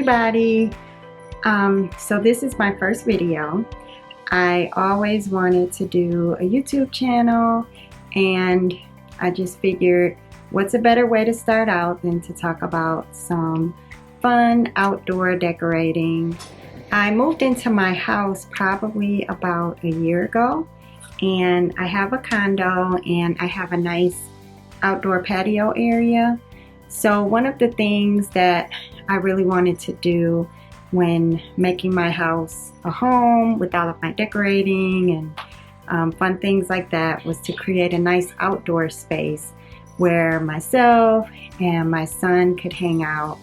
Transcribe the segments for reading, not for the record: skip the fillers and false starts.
everybody. So this is my first video. I always wanted to do a YouTube channel, and I just figured what's a better way to start out than to talk about some fun outdoor decorating. I moved into my house probably about a year ago, and I have a condo and I have a nice outdoor patio area. So one of the things that I really wanted to do when making my house a home with all of my decorating and fun things like that was to create a nice outdoor space where myself and my son could hang out,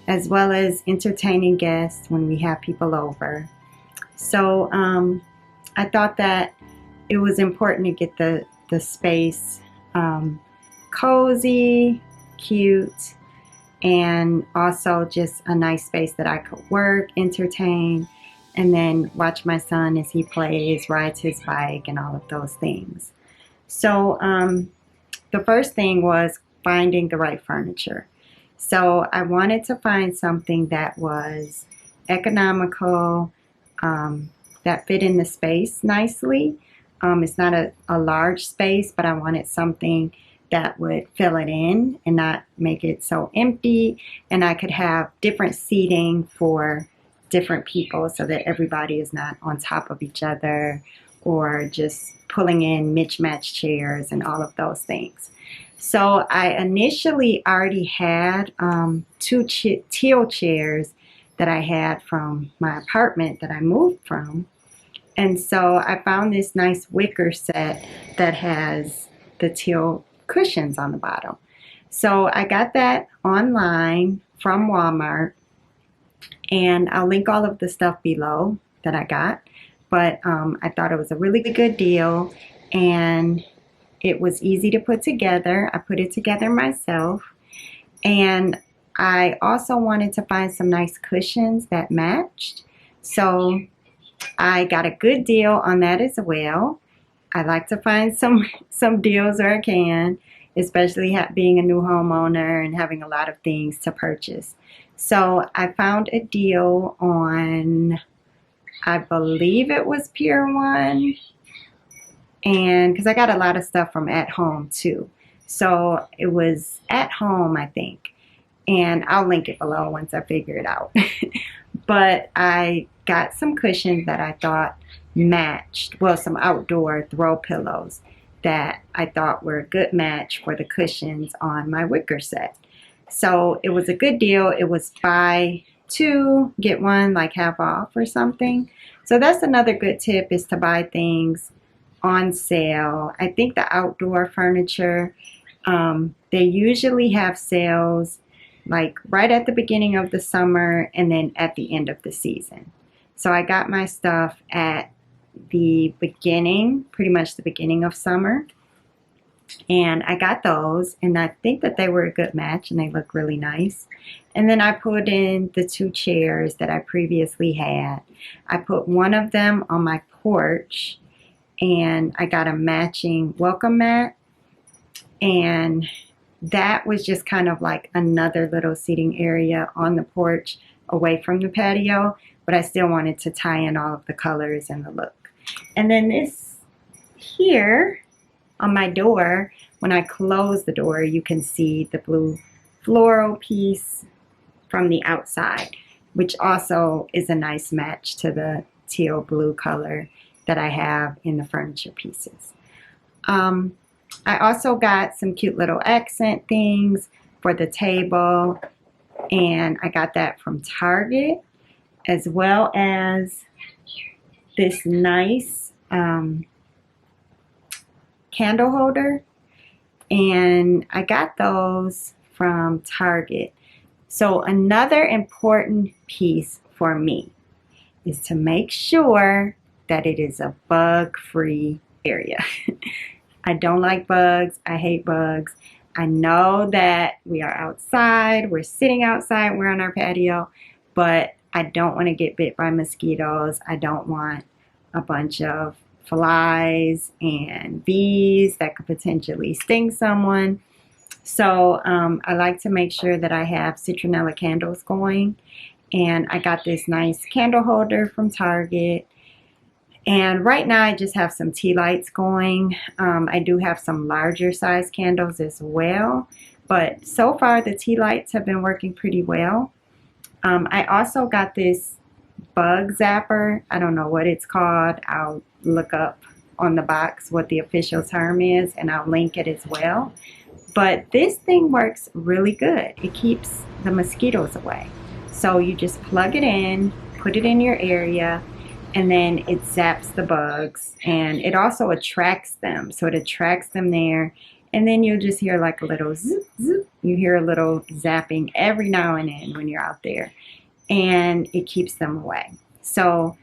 as well as entertaining guests when we have people over. So I thought that it was important to get the space cozy, cute, and also just a nice space that I could work, entertain, and then watch my son as he plays, rides his bike, and all of those things. So the first thing was finding the right furniture. So I wanted to find something that was economical, that fit in the space nicely. It's not a large space, but I wanted something that would fill it in and not make it so empty, and I could have different seating for different people so that everybody is not on top of each other or just pulling in mismatched chairs and all of those things. So I initially already had two teal chairs that I had from my apartment that I moved from, and so I found this nice wicker set that has the teal cushions on the bottom. So I got that online from Walmart, and I'll link all of the stuff below that I got, but I thought it was a really good deal and it was easy to put together. I put it together myself, and I also wanted to find some nice cushions that matched, so I got a good deal on that as well. I like to find some deals where I can, especially being a new homeowner and having a lot of things to purchase. So I found a deal on, I believe it was Pier 1, and because I got a lot of stuff from At Home too. So it was At Home, I think, and I'll link it below once I figure it out. But I got some cushions that I thought matched, well, some outdoor throw pillows that I thought were a good match for the cushions on my wicker set. So it was a good deal. It was buy two, get one like half off or something. So that's another good tip, is to buy things on sale. I think the outdoor furniture, they usually have sales like right at the beginning of the summer and then at the end of the season. So I got my stuff at the beginning, pretty much the beginning of summer, and I got those, and I think that they were a good match and they look really nice. And then I put in the two chairs that I previously had. I put one of them on my porch, and I got a matching welcome mat, and that was just kind of like another little seating area on the porch away from the patio, but I still wanted to tie in all of the colors and the look. And then this here on my door, when I close the door, you can see the blue floral piece from the outside, which also is a nice match to the teal blue color that I have in the furniture pieces. I also got some cute little accent things for the table, and I got that from Target, as well as this nice candle holder, and I got those from Target. So another important piece for me is to make sure that it is a bug-free area. I don't like bugs. I hate bugs. I know that we are outside, we're sitting outside, we're on our patio, but I don't want to get bit by mosquitoes. I don't want a bunch of flies and bees that could potentially sting someone. So I like to make sure that I have citronella candles going, And I got this nice candle holder from Target. And right now I just have some tea lights going. I do have some larger size candles as well. But so far the tea lights have been working pretty well. I also got this bug zapper. I don't know what it's called. I'll look up on the box what the official term is, and I'll link it as well. But this thing works really good. It keeps the mosquitoes away. So you just plug it in, put it in your area, and then it zaps the bugs, and it also attracts them. So it attracts them there, and then you'll just hear like a little zip, zip. You hear a little zapping every now and then when you're out there, and it keeps them away. So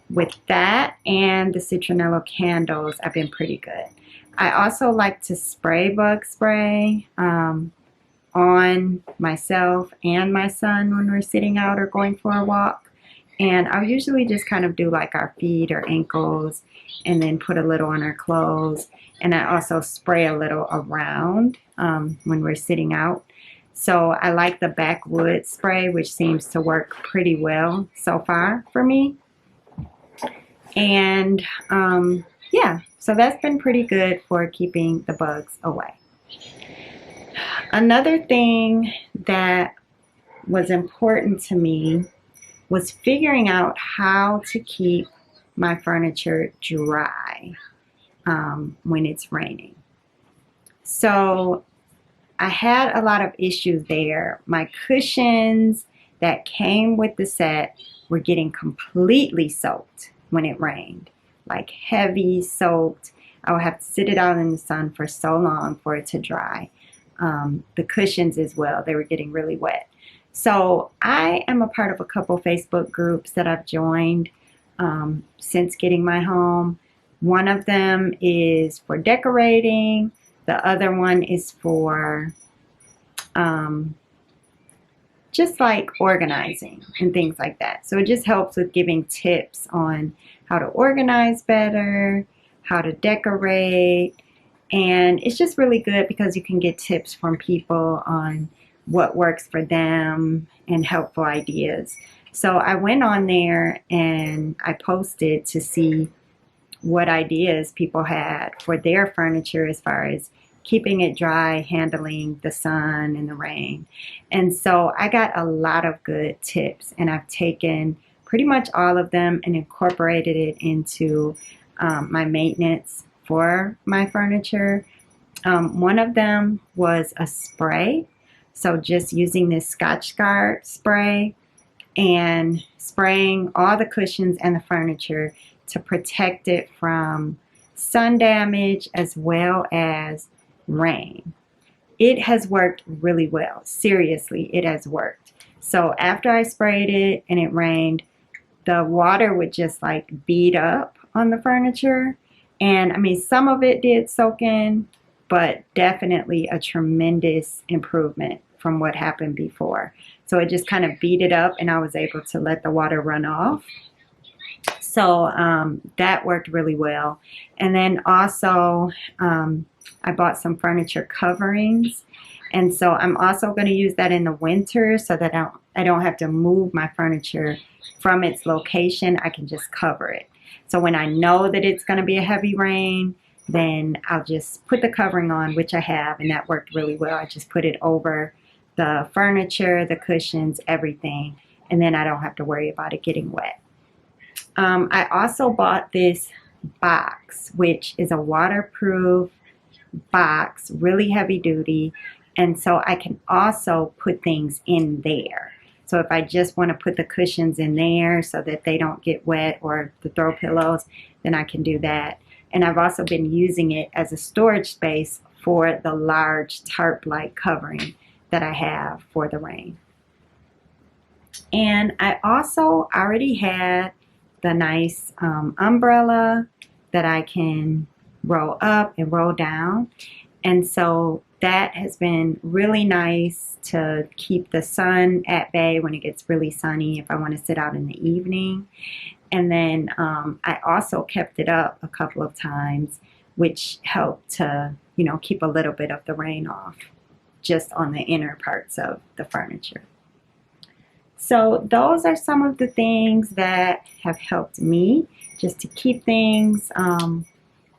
with that and the citronella candles, I've been pretty good. I also like to spray bug spray on myself and my son when we're sitting out or going for a walk. And I'll usually just kind of do like our feet or ankles and then put a little on our clothes. And I also spray a little around when we're sitting out. So I like the backwood spray, which seems to work pretty well so far for me. And yeah, so that's been pretty good for keeping the bugs away. Another thing that was important to me was figuring out how to keep my furniture dry when it's raining. So I had a lot of issues there. My cushions that came with the set were getting completely soaked when it rained, like heavy soaked. I would have to sit it out in the sun for so long for it to dry. The cushions as well, they were getting really wet. So I am a part of a couple Facebook groups that I've joined since getting my home. One of them is for decorating. The other one is for just like organizing and things like that. So it just helps with giving tips on how to organize better, how to decorate. And it's just really good because you can get tips from people on what works for them and helpful ideas. So I went on there and I posted to see what ideas people had for their furniture as far as keeping it dry, handling the sun and the rain. And so I got a lot of good tips, and I've taken pretty much all of them and incorporated it into my maintenance for my furniture. One of them was a spray. So just using this Scotchgard spray and spraying all the cushions and the furniture to protect it from sun damage as well as rain. It has worked really well. Seriously, it has worked. So after I sprayed it and it rained, the water would just like bead up on the furniture. And I mean, some of it did soak in, but definitely a tremendous improvement from what happened before. So it just kind of beat it up and I was able to let the water run off. So that worked really well. And then also I bought some furniture coverings. And so I'm also going to use that in the winter so that I don't have to move my furniture from its location. I can just cover it. So when I know that it's going to be a heavy rain, then I'll just put the covering on, which I have, and that worked really well. I just put it over the furniture, the cushions, everything, and then I don't have to worry about it getting wet. I also bought this box, which is a waterproof box, really heavy duty, and so I can also put things in there. So if I just want to put the cushions in there so that they don't get wet, or the throw pillows, then I can do that. And I've also been using it as a storage space for the large tarp-like covering that I have for the rain. And I also already had the nice umbrella that I can roll up and roll down. And so that has been really nice to keep the sun at bay when it gets really sunny if I want to sit out in the evening. And then I also kept it up a couple of times, which helped to, keep a little bit of the rain off just on the inner parts of the furniture. So those are some of the things that have helped me just to keep things,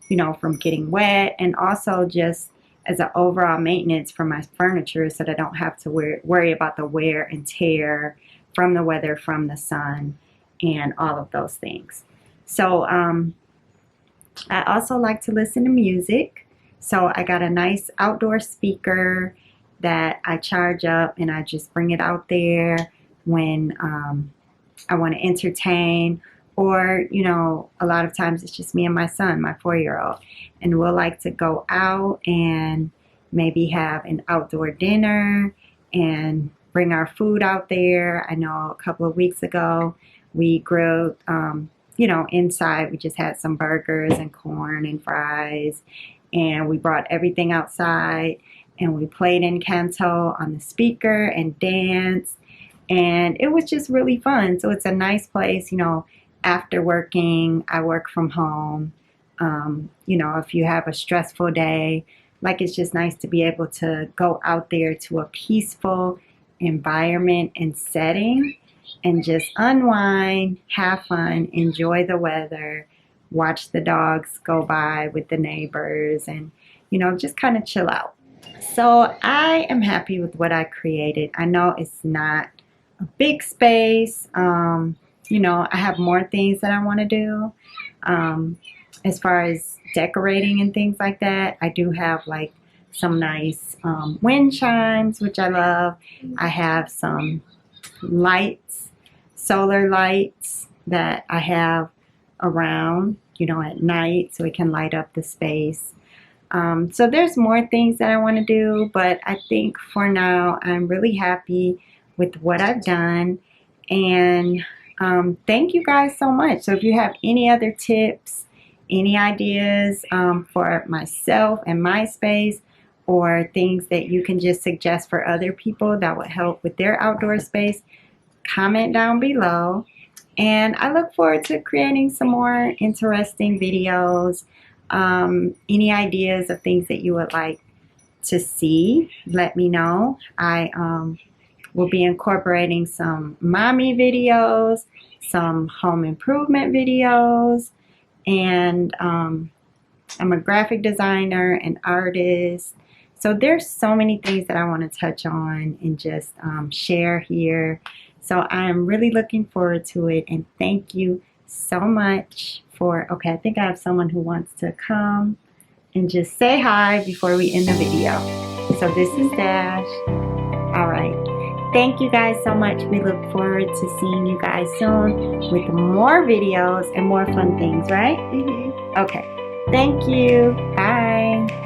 you know, from getting wet, and also just as an overall maintenance for my furniture so that I don't have to worry about the wear and tear from the weather, from the sun, and all of those things. So I also like to listen to music. So I got a nice outdoor speaker that I charge up, and I just bring it out there when I want to entertain, or, you know, a lot of times it's just me and my son, my 4-year-old, and we'll like to go out and maybe have an outdoor dinner and bring our food out there. I know a couple of weeks ago we grilled, you know, inside. We just had some burgers and corn and fries, and we brought everything outside, and we played Encanto on the speaker and danced, and it was just really fun. So it's a nice place, you know, after working. I work from home. You know, if you have a stressful day, like, it's just nice to be able to go out there to a peaceful environment and setting and just unwind, have fun, enjoy the weather, watch the dogs go by with the neighbors, and, you know, just kind of chill out. So I am happy with what I created. I know it's not a big space. You know, I have more things that I want to do. As far as decorating and things like that, I do have like some nice wind chimes, which I love. I have some lights, solar lights that I have around, you know, at night, so it can light up the space. So there's more things that I want to do, but I think for now I'm really happy with what I've done. And thank you guys so much. So if you have any other tips, any ideas for myself and my space, or things that you can just suggest for other people that would help with their outdoor space, comment down below. And I look forward to creating some more interesting videos. Any ideas of things that you would like to see, let me know. I will be incorporating some mommy videos, some home improvement videos, and I'm a graphic designer and artist. So there's so many things that I want to touch on and just share here. So I'm really looking forward to it, and thank you so much for, okay, I think I have someone who wants to come and just say hi before we end the video. So this is Dash. All right. Thank you guys so much. We look forward to seeing you guys soon with more videos and more fun things, right? Mm-hmm. Okay. Thank you. Bye.